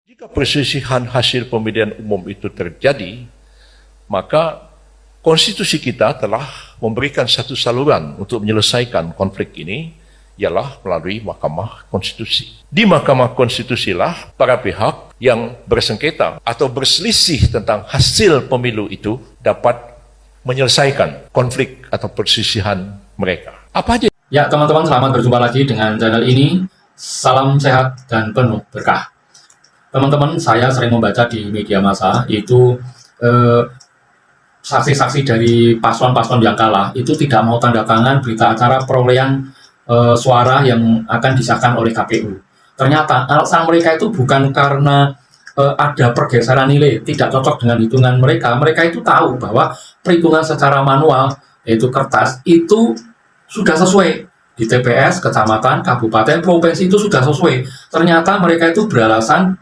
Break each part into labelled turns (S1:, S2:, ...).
S1: Jika perselisihan hasil pemilihan umum itu terjadi, maka konstitusi kita telah memberikan satu saluran untuk menyelesaikan konflik ini, ialah melalui Mahkamah Konstitusi. Di Mahkamah Konstitusi lah para pihak yang bersengketa atau berselisih tentang hasil pemilu itu dapat menyelesaikan konflik atau perselisihan mereka. Apa aja?
S2: Ya, teman-teman, selamat berjumpa lagi dengan channel ini. Salam sehat dan penuh berkah. Teman-teman, saya sering membaca di media massa itu saksi-saksi dari paslon-paslon yang kalah itu tidak mau tanda tangan berita acara perolehan suara yang akan disahkan oleh KPU. Ternyata alasan mereka itu bukan karena ada pergeseran nilai tidak cocok dengan hitungan mereka. Mereka itu tahu bahwa perhitungan secara manual, yaitu kertas, itu sudah sesuai. Di TPS, kecamatan, kabupaten, provinsi itu sudah sesuai. Ternyata mereka itu beralasan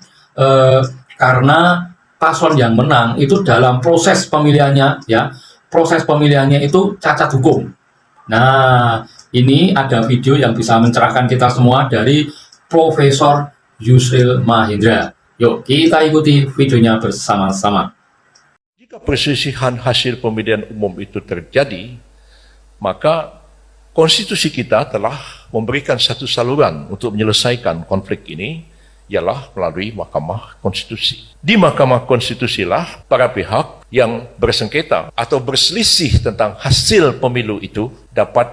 S2: karena paslon yang menang itu dalam proses pemilihannya, ya, proses pemilihannya itu cacat hukum. Nah, ini ada video yang bisa mencerahkan kita semua dari Profesor Yusril Mahendra. Yuk, kita ikuti videonya bersama-sama.
S1: Jika perselisihan hasil pemilihan umum itu terjadi, maka konstitusi kita telah memberikan satu saluran untuk menyelesaikan konflik ini, ialah melalui Mahkamah Konstitusi. Di Mahkamah Konstitusi lah para pihak yang bersengketa atau berselisih tentang hasil pemilu itu dapat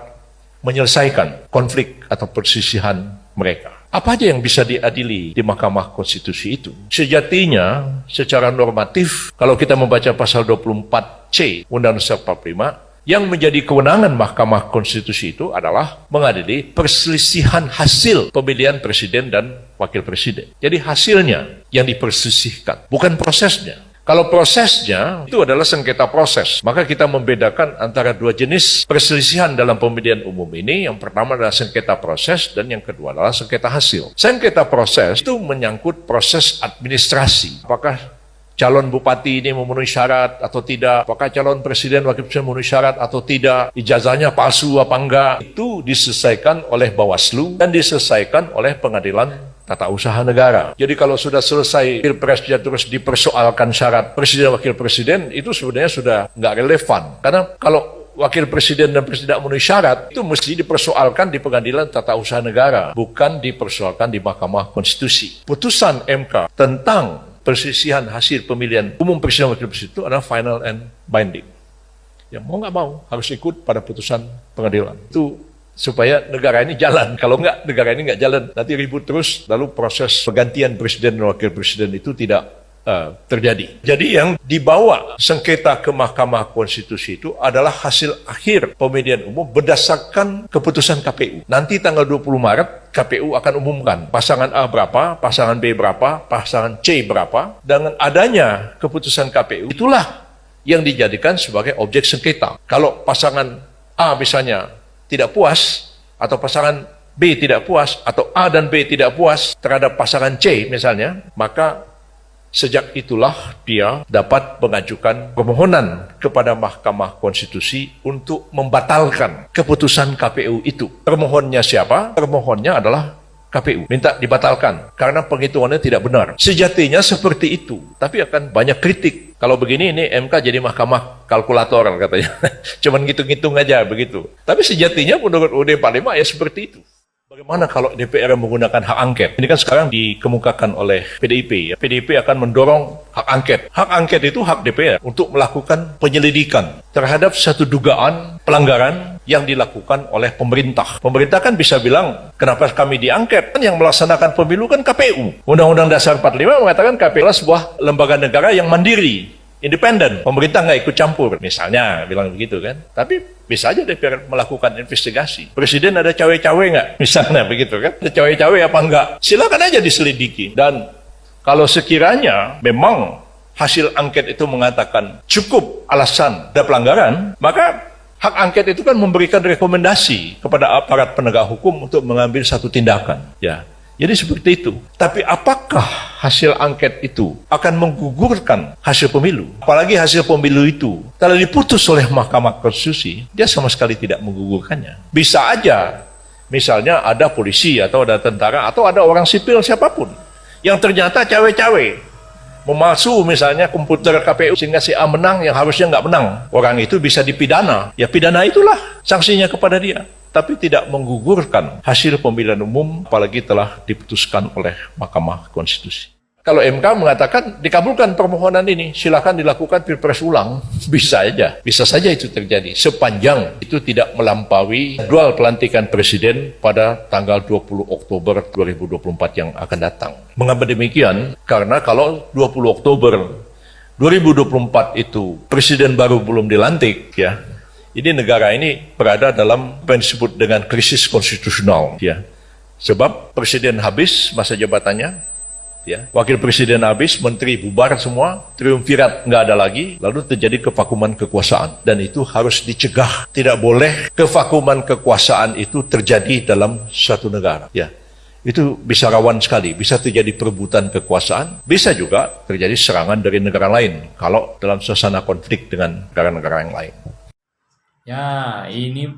S1: menyelesaikan konflik atau perselisihan mereka. Apa aja yang bisa diadili di Mahkamah Konstitusi itu? Sejatinya, secara normatif, kalau kita membaca pasal 24C Undang-Undang 45, yang menjadi kewenangan Mahkamah Konstitusi itu adalah mengadili perselisihan hasil pemilihan presiden dan wakil presiden. Jadi hasilnya yang diperselisihkan, bukan prosesnya. Kalau prosesnya itu adalah sengketa proses, maka kita membedakan antara dua jenis perselisihan dalam pemilihan umum ini. Yang pertama adalah sengketa proses dan yang kedua adalah sengketa hasil. Sengketa proses itu menyangkut proses administrasi. Apakah calon bupati ini memenuhi syarat atau tidak, apakah calon presiden wakil presiden memenuhi syarat atau tidak, ijazahnya palsu apa enggak, itu diselesaikan oleh Bawaslu dan diselesaikan oleh Pengadilan Tata Usaha Negara. Jadi kalau sudah selesai pilpres terus dipersoalkan syarat presiden wakil presiden, itu sebenarnya sudah nggak relevan. Karena kalau wakil presiden dan presiden tidak memenuhi syarat, itu mesti dipersoalkan di Pengadilan Tata Usaha Negara, bukan dipersoalkan di Mahkamah Konstitusi. Putusan MK tentang perselisihan hasil pemilihan umum presiden wakil presiden itu adalah final and binding. Yang mau nggak mau harus ikut pada putusan pengadilan. Itu supaya negara ini jalan. Kalau nggak, negara ini nggak jalan. Nanti ribut terus, lalu proses pergantian presiden dan wakil presiden itu tidak terjadi. Jadi yang dibawa sengketa ke Mahkamah Konstitusi itu adalah hasil akhir pemilihan umum berdasarkan keputusan KPU. Nanti tanggal 20 Maret KPU akan umumkan pasangan A berapa, pasangan B berapa, pasangan C berapa. Dengan adanya keputusan KPU, itulah yang dijadikan sebagai objek sengketa. Kalau pasangan A misalnya tidak puas, atau pasangan B tidak puas, atau A dan B tidak puas terhadap pasangan C misalnya, maka sejak itulah dia dapat mengajukan permohonan kepada Mahkamah Konstitusi untuk membatalkan keputusan KPU itu. Permohonnya siapa? Permohonnya adalah KPU. Minta dibatalkan karena penghitungannya tidak benar. Sejatinya seperti itu, tapi akan banyak kritik. Kalau begini ini MK jadi mahkamah kalkulator katanya. Cuman ngitung-ngitung aja begitu. Tapi sejatinya menurut UUD 45 ya seperti itu. Bagaimana kalau DPR menggunakan hak angket? Ini kan sekarang dikemukakan oleh PDIP. Ya. PDIP akan mendorong hak angket. Hak angket itu hak DPR untuk melakukan penyelidikan terhadap satu dugaan pelanggaran yang dilakukan oleh pemerintah. Pemerintah kan bisa bilang, kenapa kami diangket? Kan yang melaksanakan pemilu kan KPU. Undang-Undang Dasar 45 mengatakan KPU adalah sebuah lembaga negara yang mandiri, independen. Pemerintah nggak ikut campur. Misalnya, bilang begitu kan. Tapi bisa aja DPR melakukan investigasi. Presiden ada cawe-cawe nggak? Misalnya begitu kan. Ada cawe-cawe apa enggak? Silakan aja diselidiki. Dan kalau sekiranya memang hasil angket itu mengatakan cukup alasan ada pelanggaran, maka hak angket itu kan memberikan rekomendasi kepada aparat penegak hukum untuk mengambil satu tindakan. Ya. Jadi seperti itu. Tapi apakah hasil angket itu akan menggugurkan hasil pemilu? Apalagi hasil pemilu itu telah diputus oleh Mahkamah Konstitusi, dia sama sekali tidak menggugurkannya. Bisa aja, misalnya ada polisi atau ada tentara atau ada orang sipil siapapun Yang ternyata cawe-cawe memalsu misalnya komputer KPU sehingga si A menang yang harusnya nggak menang. Orang itu bisa dipidana. Ya pidana itulah sanksinya kepada dia. Tapi tidak menggugurkan hasil pemilihan umum apalagi telah diputuskan oleh Mahkamah Konstitusi. Kalau MK mengatakan dikabulkan permohonan ini, silakan dilakukan pilpres ulang, bisa saja itu terjadi sepanjang itu tidak melampaui jadwal pelantikan presiden pada tanggal 20 Oktober 2024 yang akan datang. Mengapa demikian? Karena kalau 20 Oktober 2024 itu presiden baru belum dilantik, ya, ini negara ini berada dalam apa yang disebut dengan krisis konstitusional, ya, sebab presiden habis masa jabatannya. Ya, wakil presiden habis, menteri bubar semua, triumvirat nggak ada lagi, lalu terjadi kevakuman kekuasaan. Dan itu harus dicegah. Tidak boleh kevakuman kekuasaan itu terjadi dalam suatu negara. Ya, itu bisa rawan sekali, bisa terjadi perebutan kekuasaan, bisa juga terjadi serangan dari negara lain kalau dalam suasana konflik dengan negara-negara yang lain.
S2: Ya, ini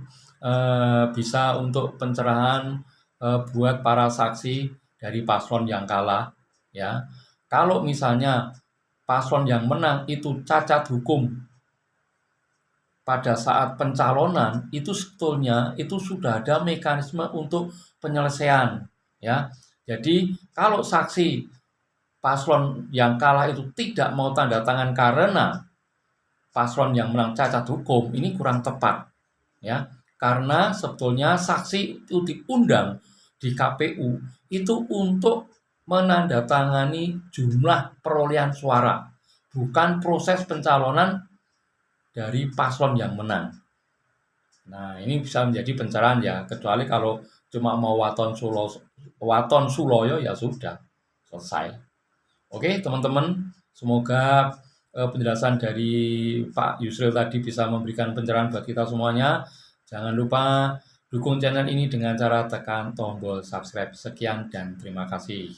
S2: bisa untuk pencerahan buat para saksi dari paslon yang kalah. Ya, kalau misalnya paslon yang menang itu cacat hukum pada saat pencalonan, itu sebetulnya itu sudah ada mekanisme untuk penyelesaian. Ya, jadi kalau saksi paslon yang kalah itu tidak mau tanda tangan karena paslon yang menang cacat hukum, ini kurang tepat. Ya, karena sebetulnya saksi itu diundang di KPU itu untuk menandatangani jumlah perolehan suara, bukan proses pencalonan dari paslon yang menang. Nah, ini bisa menjadi pencerahan ya, kecuali kalau cuma mau waton suloyo ya sudah selesai. Oke, teman-teman, semoga penjelasan dari Pak Yusril tadi bisa memberikan pencerahan buat kita semuanya. Jangan lupa dukung channel ini dengan cara tekan tombol subscribe. Sekian dan terima kasih.